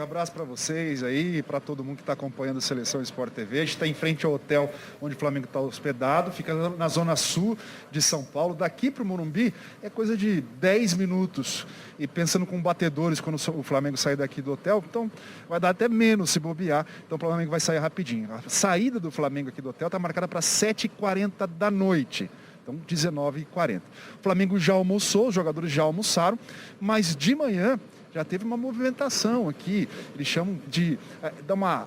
Um abraço para vocês aí e para todo mundo que está acompanhando a Seleção Sport TV. A gente está em frente ao hotel onde o Flamengo está hospedado, fica na zona sul de São Paulo. Daqui para o Morumbi é coisa de 10 minutos. E pensando com batedores quando o Flamengo sair daqui do hotel, então vai dar até menos se bobear. Então o Flamengo vai sair rapidinho. A saída do Flamengo aqui do hotel está marcada para 7h40 da noite. Então, 19h40. O Flamengo já almoçou, os jogadores já almoçaram, mas de manhã já teve uma movimentação aqui, eles chamam de dar uma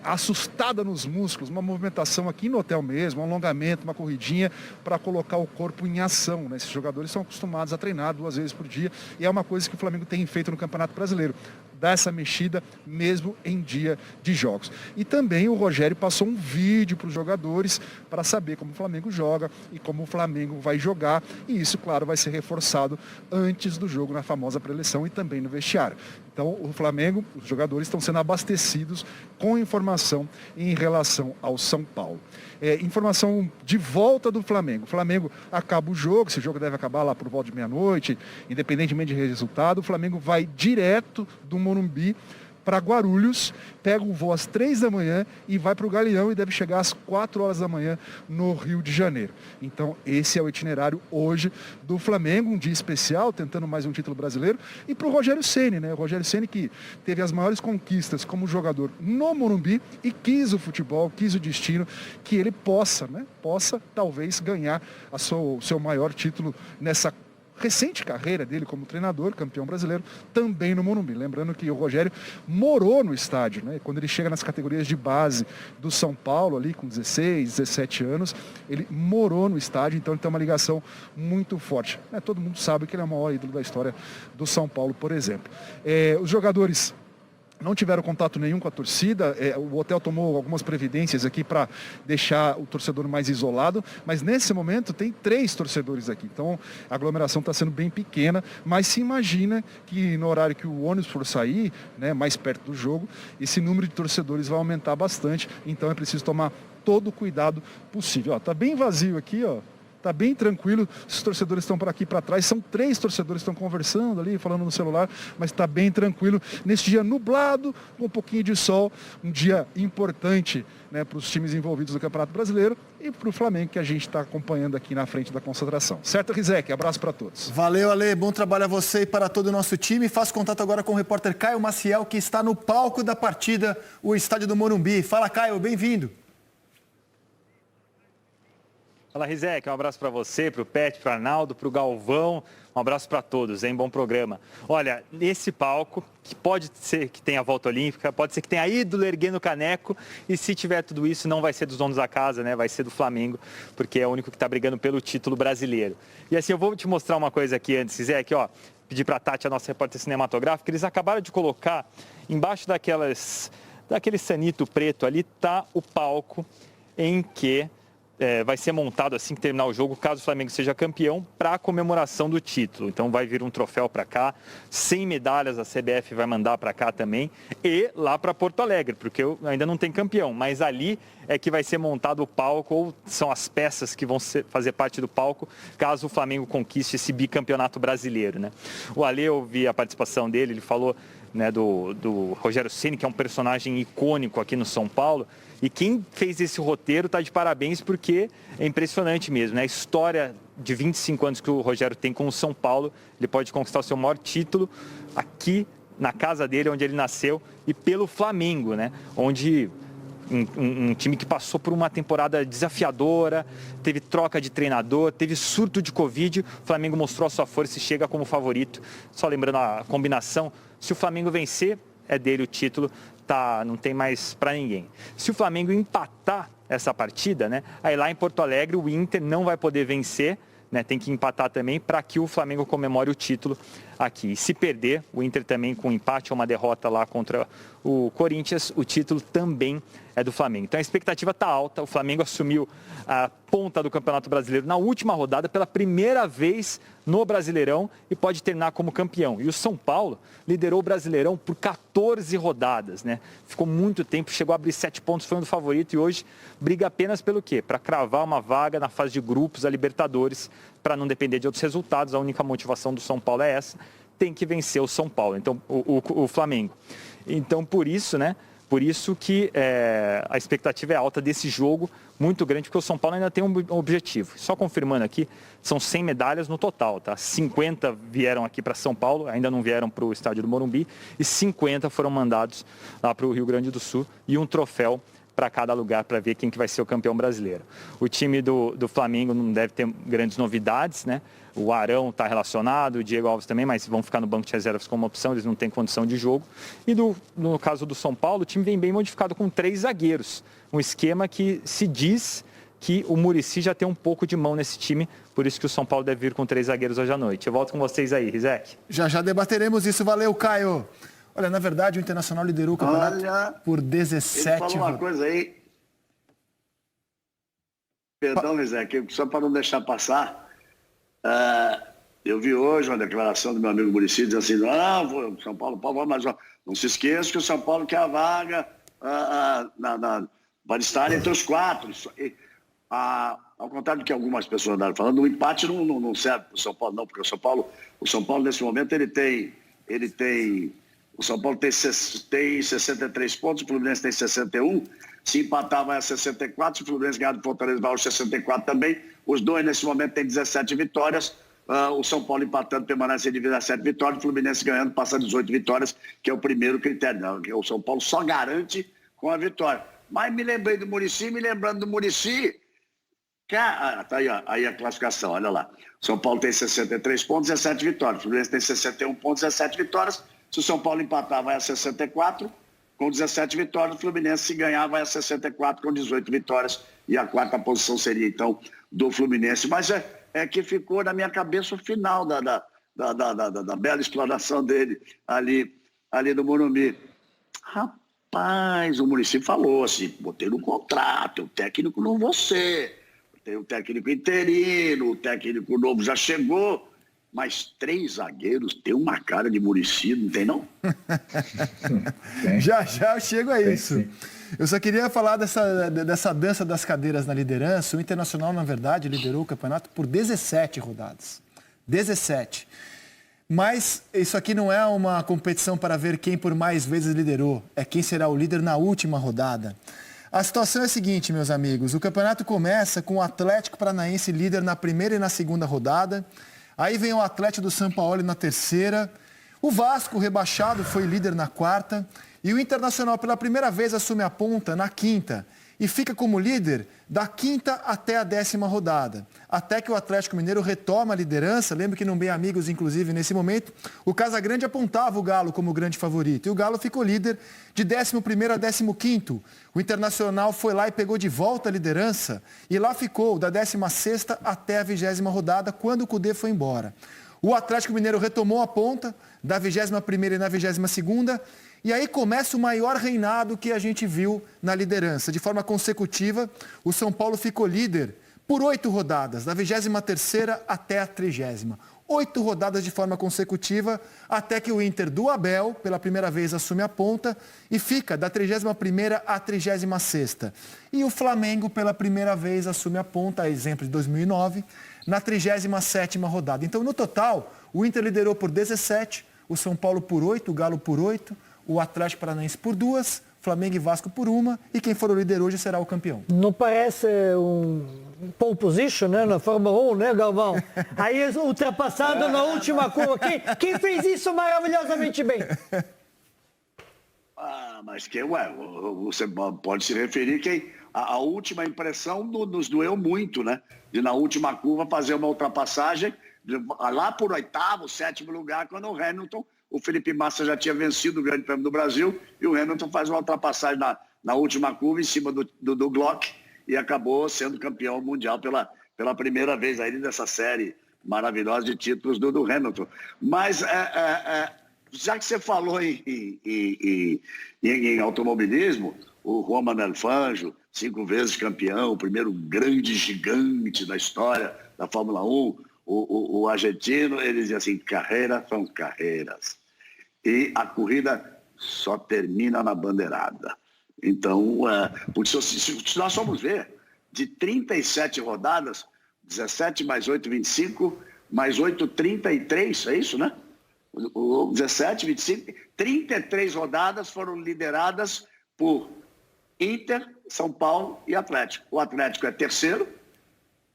assustada nos músculos, uma movimentação aqui no hotel mesmo, um alongamento, uma corridinha para colocar o corpo em ação, né? Esses jogadores são acostumados a treinar 2 vezes por dia e é uma coisa que o Flamengo tem feito no Campeonato Brasileiro, dar essa mexida mesmo em dia de jogos. E também o Rogério passou um vídeo para os jogadores para saber como o Flamengo joga e como o Flamengo vai jogar, e isso, claro, vai ser reforçado antes do jogo na famosa preleção e também no vestiário. Então, o Flamengo, os jogadores estão sendo abastecidos com informação em relação ao São Paulo. Informação de volta do Flamengo. O Flamengo acaba o jogo, esse jogo deve acabar lá por volta de meia-noite, independentemente de resultado, o Flamengo vai direto do Morumbi para Guarulhos, pega um voo às 3 da manhã e vai para o Galeão e deve chegar às 4 horas da manhã no Rio de Janeiro. Então esse é o itinerário hoje do Flamengo, um dia especial, tentando mais um título brasileiro, e para o Rogério Ceni, né? O Rogério Ceni que teve as maiores conquistas como jogador no Morumbi e quis o futebol, quis o destino, que ele possa talvez ganhar o seu maior título nessa recente carreira dele como treinador, campeão brasileiro, também no Morumbi. Lembrando que o Rogério morou no estádio, né? Quando ele chega nas categorias de base do São Paulo, ali com 16, 17 anos, ele morou no estádio, então ele tem uma ligação muito forte. Todo mundo sabe que ele é o maior ídolo da história do São Paulo, por exemplo. Os jogadores não tiveram contato nenhum com a torcida, o hotel tomou algumas previdências aqui para deixar o torcedor mais isolado, mas nesse momento tem 3 torcedores aqui, então a aglomeração está sendo bem pequena, mas se imagina que no horário que o ônibus for sair, né, mais perto do jogo, esse número de torcedores vai aumentar bastante, então é preciso tomar todo o cuidado possível. Está bem vazio aqui, ó. Está bem tranquilo, os torcedores estão por aqui para trás, são 3 torcedores que estão conversando ali, falando no celular, mas está bem tranquilo. Nesse dia nublado, com um pouquinho de sol, um dia importante, né, para os times envolvidos no Campeonato Brasileiro e para o Flamengo, que a gente está acompanhando aqui na frente da concentração. Certo, Rizek? Abraço para todos. Valeu, Ale, bom trabalho a você e para todo o nosso time. Faço contato agora com o repórter Caio Maciel, que está no palco da partida, o estádio do Morumbi. Fala, Caio, bem-vindo. Fala, Rizek, um abraço para você, para o Pet, para o Arnaldo, para o Galvão, um abraço para todos, hein? Bom programa. Olha, nesse palco, que pode ser que tenha a volta olímpica, pode ser que tenha ídolo erguendo o caneco, e se tiver tudo isso, não vai ser dos donos da casa, né? Vai ser do Flamengo, porque é o único que está brigando pelo título brasileiro. E assim, eu vou te mostrar uma coisa aqui antes, Rizek, ó, pedir para a Tati, a nossa repórter cinematográfica, eles acabaram de colocar, embaixo daquele sanito preto ali, tá o palco em que vai ser montado assim que terminar o jogo, caso o Flamengo seja campeão, para a comemoração do título. Então vai vir um troféu para cá, 100 medalhas a CBF vai mandar para cá também, e lá para Porto Alegre, porque ainda não tem campeão, mas ali é que vai ser montado o palco, ou são as peças que vão fazer parte do palco, caso o Flamengo conquiste esse bicampeonato brasileiro, né? O Ale, eu vi a participação dele, ele falou, né, do Rogério Ceni, que é um personagem icônico aqui no São Paulo, e quem fez esse roteiro está de parabéns, porque é impressionante mesmo, né? A história de 25 anos que o Rogério tem com o São Paulo, ele pode conquistar o seu maior título aqui na casa dele, onde ele nasceu, e pelo Flamengo, né? Onde um time que passou por uma temporada desafiadora, teve troca de treinador, teve surto de Covid, o Flamengo mostrou a sua força e chega como favorito. Só lembrando a combinação, se o Flamengo vencer, é dele o título, tá, não tem mais para ninguém. Se o Flamengo empatar essa partida, né, aí lá em Porto Alegre o Inter não vai poder vencer, né, tem que empatar também para que o Flamengo comemore o título aqui. E se perder, o Inter também com um empate ou uma derrota lá contra o Corinthians, o título também é do Flamengo. Então a expectativa está alta, o Flamengo assumiu a ponta do Campeonato Brasileiro na última rodada pela primeira vez no Brasileirão e pode terminar como campeão. E o São Paulo liderou o Brasileirão por 14 rodadas, né? Ficou muito tempo, chegou a abrir 7 pontos, foi um do favorito, e hoje briga apenas pelo quê? Para cravar uma vaga na fase de grupos da Libertadores, para não depender de outros resultados. A única motivação do São Paulo é essa, tem que vencer o São Paulo, então o Flamengo. Então, por isso, né? Por isso que a expectativa é alta desse jogo, muito grande, porque o São Paulo ainda tem um objetivo. Só confirmando aqui, são 100 medalhas no total, tá? 50 vieram aqui para São Paulo, ainda não vieram para o estádio do Morumbi, e 50 foram mandados lá para o Rio Grande do Sul, e um troféu para cada lugar para ver quem que vai ser o campeão brasileiro. O time do Flamengo não deve ter grandes novidades, né? O Arão está relacionado, o Diego Alves também, mas vão ficar no banco de reservas como opção, eles não têm condição de jogo. E no caso do São Paulo, o time vem bem modificado com 3 zagueiros. Um esquema que se diz que o Muricy já tem um pouco de mão nesse time, por isso que o São Paulo deve vir com 3 zagueiros hoje à noite. Eu volto com vocês aí, Rizek. Já debateremos isso, valeu, Caio. Olha, na verdade, o Internacional liderou o campeonato por 17 ele falou uma coisa aí. Perdão, Rizek, só para não deixar passar. Eu vi hoje uma declaração do meu amigo Muricy dizendo assim, São Paulo, mas não se esqueça que o São Paulo quer a vaga para estar entre os 4. Ao contrário do que algumas pessoas andaram falando, o empate não serve para o São Paulo, não, porque o São Paulo nesse momento o São Paulo tem 63 pontos, o Fluminense tem 61. Se empatar, vai a 64. Se o Fluminense ganhar do Fortaleza, vai aos 64 também. Os dois, nesse momento, têm 17 vitórias. O São Paulo empatando, permanece em 17 vitórias. O Fluminense ganhando, passa a 18 vitórias, que é o primeiro critério. Não, o São Paulo só garante com a vitória. Mas me lembrei do Muricy, tá aí a classificação, olha lá. O São Paulo tem 63 pontos, 17 vitórias. O Fluminense tem 61 pontos, 17 vitórias. Se o São Paulo empatar, vai a 64, com 17 vitórias. O Fluminense, se ganhar, vai a 64, com 18 vitórias. E a 4ª posição seria, então, do Fluminense. Mas é que ficou na minha cabeça o final da bela exploração dele ali no Morumbi. Rapaz, o Muricy falou assim, botei no contrato, o técnico não você. Tem o técnico interino, o técnico novo já chegou. Mas 3 zagueiros tem uma cara de Muricy, não tem não? Já eu chego a isso. Eu só queria falar dessa dança das cadeiras na liderança. O Internacional, na verdade, liderou o campeonato por 17 rodadas. 17. Mas isso aqui não é uma competição para ver quem por mais vezes liderou. É quem será o líder na última rodada. A situação é a seguinte, meus amigos. O campeonato começa com o Atlético Paranaense líder na primeira e na segunda rodada. Aí vem o Atlético do São Paulo na terceira. O Vasco, rebaixado, foi líder na 4ª. E o Internacional, pela primeira vez, assume a ponta na 5ª. E fica como líder da 5ª até a 10ª rodada. Até que o Atlético Mineiro retoma a liderança. Lembro que no Bem Amigos, inclusive, nesse momento, o Casagrande apontava o Galo como grande favorito. E o Galo ficou líder de 11º a 15º. O Internacional foi lá e pegou de volta a liderança. E lá ficou da 16ª até a 20ª rodada, quando o Cudê foi embora. O Atlético Mineiro retomou a ponta da 21ª e na 22ª. E aí começa o maior reinado que a gente viu na liderança. De forma consecutiva, o São Paulo ficou líder por 8 rodadas, da 23ª até a 30ª. 8 rodadas de forma consecutiva, até que o Inter do Abel, pela primeira vez, assume a ponta e fica da 31ª à 36ª. E o Flamengo, pela primeira vez, assume a ponta, a exemplo de 2009, na 37ª rodada. Então, no total, o Inter liderou por 17, o São Paulo por 8, o Galo por 8, o Atlético Paranaense por 2, Flamengo e Vasco por 1, e quem for o líder hoje será o campeão. Não parece um pole position, né, na Fórmula 1, né, Galvão? Aí ultrapassado na última curva. Quem fez isso maravilhosamente bem? Mas você pode se referir que a última impressão nos doeu muito, né? De na última curva fazer uma ultrapassagem lá por 8º, 7º lugar, quando o Hamilton, o Felipe Massa já tinha vencido o Grande Prêmio do Brasil e o Hamilton faz uma ultrapassagem na última curva em cima do Glock e acabou sendo campeão mundial pela primeira vez aí nessa série maravilhosa de títulos do Hamilton. Mas já que você falou em automobilismo, o Juan Manuel Fangio, 5 vezes campeão, o primeiro grande gigante da história da Fórmula 1, o argentino, ele dizia assim, carreiras são carreiras. E a corrida só termina na bandeirada. Então, se nós formos ver, de 37 rodadas, 17 mais 8, 25, mais 8, 33, é isso, né? O 17, 25, 33 rodadas foram lideradas por Inter, São Paulo e Atlético. O Atlético é terceiro,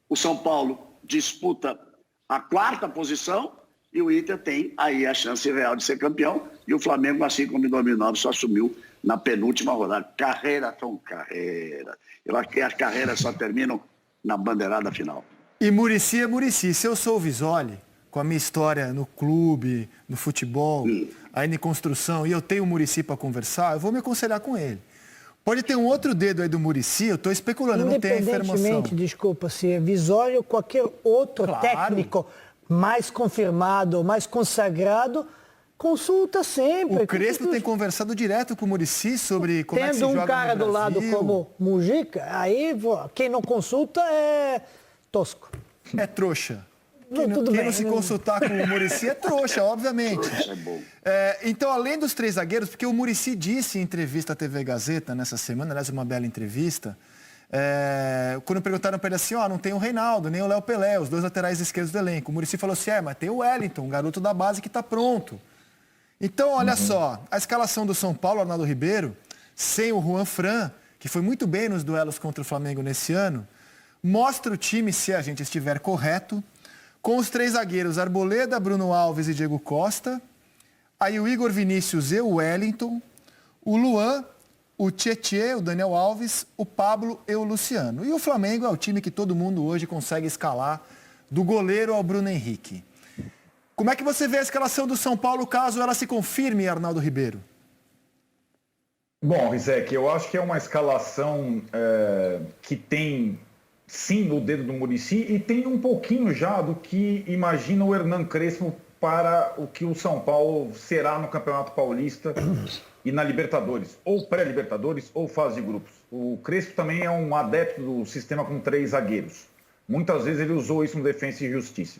o São Paulo disputa a 4ª posição e o Inter tem aí a chance real de ser campeão. E o Flamengo, assim como em 2009, só assumiu na penúltima rodada. Carreira. E as carreiras só terminam na bandeirada final. E Muricy é Muricy. Se eu sou o Visoli, com a minha história no clube, no futebol, ainda em construção, e eu tenho o Muricy para conversar, eu vou me aconselhar com ele. Pode ter um outro dedo aí do Muricy, eu estou especulando, não tenho a informação. Independentemente, desculpa, se é Visoli ou qualquer outro técnico mais confirmado, mais consagrado, consulta sempre. O Crespo tem conversado direto com o Muricy sobre como é que se joga no Brasil. Tendo um cara do lado como Mujica, aí quem não consulta é tosco. É trouxa. Tudo Quem bem, não se consultar com o Muricy é trouxa, obviamente. Trouxa é bom. Então, além dos 3 zagueiros, porque o Muricy disse em entrevista à TV Gazeta nessa semana, aliás, uma bela entrevista, quando perguntaram para ele assim, não tem o Reinaldo, nem o Léo Pelé, os 2 laterais esquerdos do elenco. O Muricy falou assim, mas tem o Wellington, um garoto da base que está pronto. Então, olha só, a escalação do São Paulo, Arnaldo Ribeiro, sem o Juan Fran, que foi muito bem nos duelos contra o Flamengo nesse ano, mostra o time, se a gente estiver correto, com os 3 zagueiros, Arboleda, Bruno Alves e Diego Costa, aí o Igor Vinícius e o Wellington, o Luan, o Tietê, o Daniel Alves, o Pablo e o Luciano. E o Flamengo é o time que todo mundo hoje consegue escalar, do goleiro ao Bruno Henrique. Como é que você vê a escalação do São Paulo caso ela se confirme, Arnaldo Ribeiro? Bom, Rizek, eu acho que é uma escalação que tem, sim, o dedo do Muricy e tem um pouquinho já do que imagina o Hernan Crespo para o que o São Paulo será no Campeonato Paulista e na Libertadores, ou pré-Libertadores, ou fase de grupos. O Crespo também é um adepto do sistema com 3 zagueiros. Muitas vezes ele usou isso no Defensa e Justiça.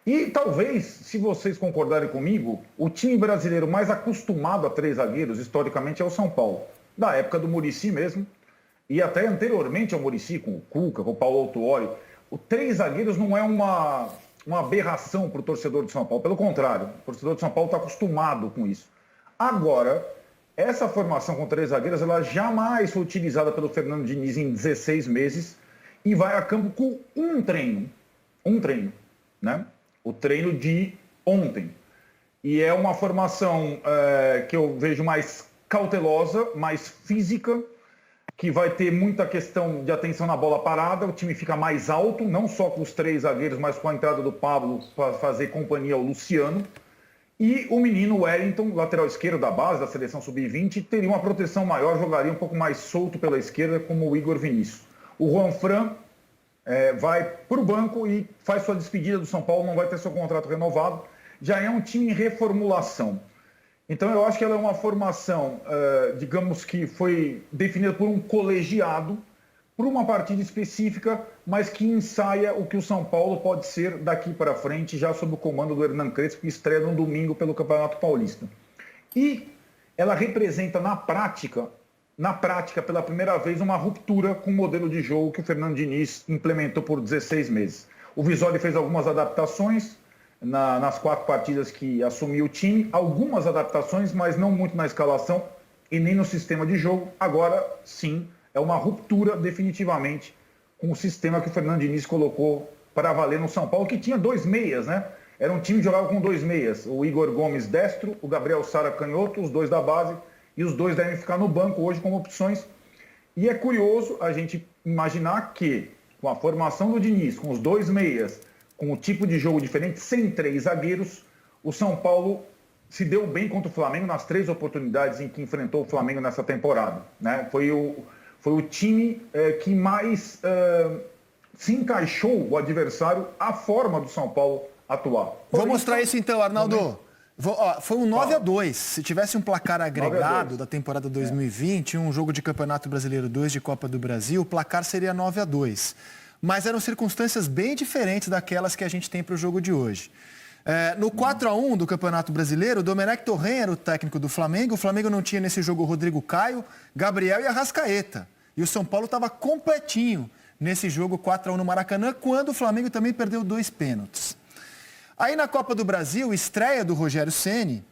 E talvez, se vocês concordarem comigo, o time brasileiro mais acostumado a 3 zagueiros, historicamente, é o São Paulo. Da época do Muricy mesmo, e até anteriormente ao Muricy, com o Cuca, com o Paulo Autuori. O 3 zagueiros não é uma aberração para o torcedor de São Paulo. Pelo contrário, o torcedor de São Paulo está acostumado com isso. Agora, essa formação com 3 zagueiros, ela jamais foi utilizada pelo Fernando Diniz em 16 meses e vai a campo com um treino, né? O treino de ontem. E é uma formação que eu vejo mais cautelosa, mais física, que vai ter muita questão de atenção na bola parada, o time fica mais alto, não só com os 3 zagueiros, mas com a entrada do Pablo para fazer companhia ao Luciano. E o menino Wellington, lateral esquerdo da base, da seleção sub-20, teria uma proteção maior, jogaria um pouco mais solto pela esquerda, como o Igor Vinícius. O Juan Fran vai para o banco e faz sua despedida do São Paulo, não vai ter seu contrato renovado. Já é um time em reformulação. Então, eu acho que ela é uma formação, digamos que foi definida por um colegiado, por uma partida específica, mas que ensaia o que o São Paulo pode ser daqui para frente, já sob o comando do Hernan Crespo, que estreia no domingo pelo Campeonato Paulista. E ela representa, na prática, pela primeira vez, uma ruptura com o modelo de jogo que o Fernando Diniz implementou por 16 meses. O Visoli fez algumas adaptações nas 4 partidas que assumiu o time, algumas adaptações, mas não muito na escalação e nem no sistema de jogo. Agora, sim, é uma ruptura definitivamente com o sistema que o Fernando Diniz colocou para valer no São Paulo, que tinha 2 meias, né? Era um time que jogava com 2 meias, o Igor Gomes destro, o Gabriel Sara canhoto, os 2 da base, e os 2 devem ficar no banco hoje como opções. E é curioso a gente imaginar que, com a formação do Diniz, com os 2 meias, com o tipo de jogo diferente, sem 3 zagueiros, o São Paulo se deu bem contra o Flamengo nas 3 oportunidades em que enfrentou o Flamengo nessa temporada, né? Foi o time que mais se encaixou o adversário à forma do São Paulo atuar. Vou mostrar isso então, Arnaldo. Foi um 9-2. Se tivesse um placar agregado da temporada 2020, um jogo de Campeonato Brasileiro 2 de Copa do Brasil, o placar seria 9-2. Mas eram circunstâncias bem diferentes daquelas que a gente tem para o jogo de hoje. No 4-1 do Campeonato Brasileiro, o Domenech Torren era o técnico do Flamengo. O Flamengo não tinha nesse jogo o Rodrigo Caio, Gabriel e Arrascaeta. E o São Paulo estava completinho nesse jogo 4-1 no Maracanã, quando o Flamengo também perdeu 2 pênaltis. Aí na Copa do Brasil, estreia do Rogério Ceni,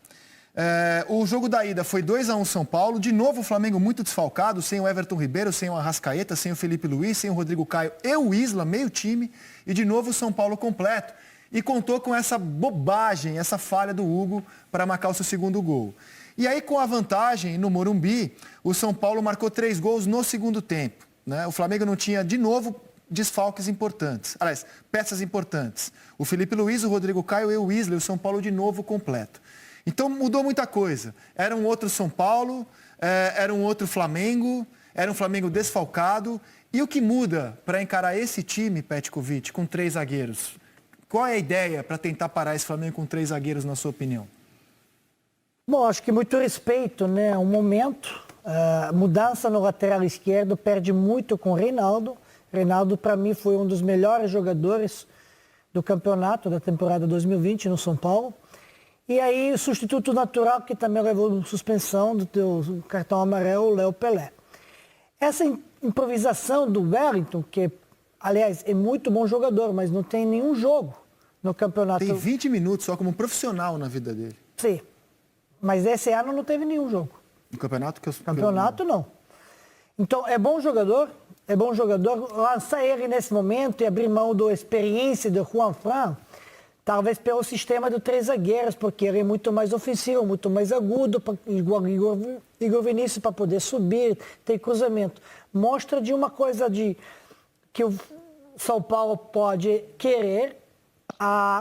o jogo da ida foi 2-1 São Paulo, de novo o Flamengo muito desfalcado, sem o Everton Ribeiro, sem o Arrascaeta, sem o Felipe Luiz, sem o Rodrigo Caio e o Isla, meio time, e de novo o São Paulo completo. E contou com essa bobagem, essa falha do Hugo para marcar o seu segundo gol. E aí com a vantagem no Morumbi, o São Paulo marcou 3 gols no segundo tempo, né? O Flamengo não tinha, de novo, desfalques importantes, aliás, peças importantes. O Felipe Luiz, o Rodrigo Caio e o Isla, e o São Paulo de novo completo. Então mudou muita coisa. Era um outro São Paulo, era um outro Flamengo, era um Flamengo desfalcado. E o que muda para encarar esse time, Petkovic, com 3 zagueiros? Qual é a ideia para tentar parar esse Flamengo com 3 zagueiros, na sua opinião? Bom, acho que muito respeito, né? Um momento, mudança no lateral esquerdo, perde muito com o Reinaldo. Reinaldo, para mim, foi um dos melhores jogadores do campeonato da temporada 2020 no São Paulo. E aí o substituto natural, que também levou suspensão do teu cartão amarelo, o Léo Pelé. Essa improvisação do Wellington, que, aliás, é muito bom jogador, mas não tem nenhum jogo no campeonato. Tem 20 minutos só como profissional na vida dele. Sim, mas esse ano não teve nenhum jogo. No campeonato que eu... Campeonato não. Então, é bom jogador, lançar ele nesse momento e abrir mão da experiência do Juan Fran, talvez pelo sistema de 3 zagueiros, porque ele é muito mais ofensivo, muito mais agudo, igual Igor Vinícius, para poder subir, ter cruzamento. Mostra de uma coisa que o São Paulo pode querer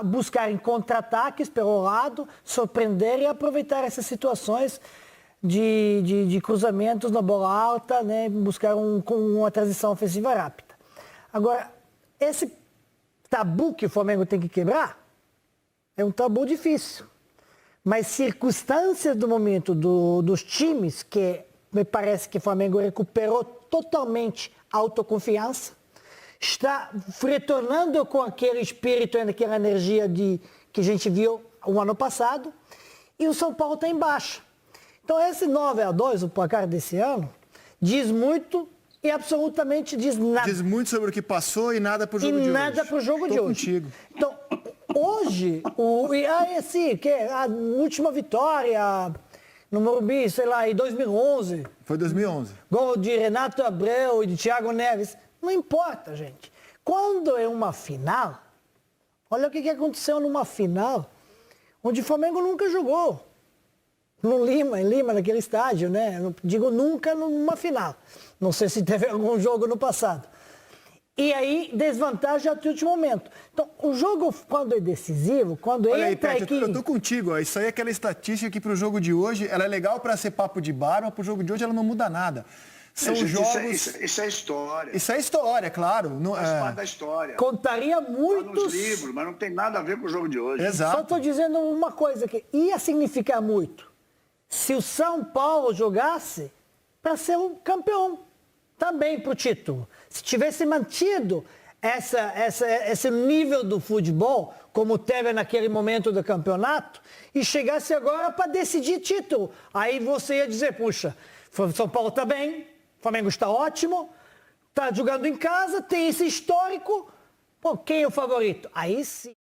buscar em contra-ataques pelo lado, surpreender e aproveitar essas situações de cruzamentos na bola alta, né, buscar uma transição ofensiva rápida. Agora, esse tabu que o Flamengo tem que quebrar é um tabu difícil. Mas circunstâncias do momento dos times, que me parece que o Flamengo recuperou totalmente a autoconfiança, está retornando com aquele espírito, aquela energia que a gente viu o ano passado, e o São Paulo está em baixa. Então esse 9-2, o placar desse ano, diz muito e absolutamente diz nada. Diz muito sobre o que passou e nada para o jogo de hoje. E nada para o jogo de hoje. Contigo. Então, hoje, a última vitória no Morumbi, sei lá, em 2011. Foi 2011. Gol de Renato Abreu e de Thiago Neves. Não importa, gente. Quando é uma final, olha o que aconteceu numa final, onde o Flamengo nunca jogou. Em Lima, naquele estádio, né? Não digo nunca numa final. Não sei se teve algum jogo no passado. E aí, desvantagem até o último momento. Então, o jogo, quando é decisivo, quando olha entra aí, Pet, aqui... eu tô contigo, ó. Isso aí é aquela estatística que pro jogo de hoje, ela é legal para ser papo de bar, mas pro jogo de hoje ela não muda nada. São jogos... Isso é história. Isso é história, claro. Não, faz parte da história. Contaria muitos... Tá nos livros, mas não tem nada a ver com o jogo de hoje. Exato. Só estou dizendo uma coisa que ia significar muito. Se o São Paulo jogasse para ser o campeão, também para o título. Se tivesse mantido esse nível do futebol, como teve naquele momento do campeonato, e chegasse agora para decidir título. Aí você ia dizer, puxa, São Paulo está bem, o Flamengo está ótimo, está jogando em casa, tem esse histórico, pô, quem é o favorito? Aí sim.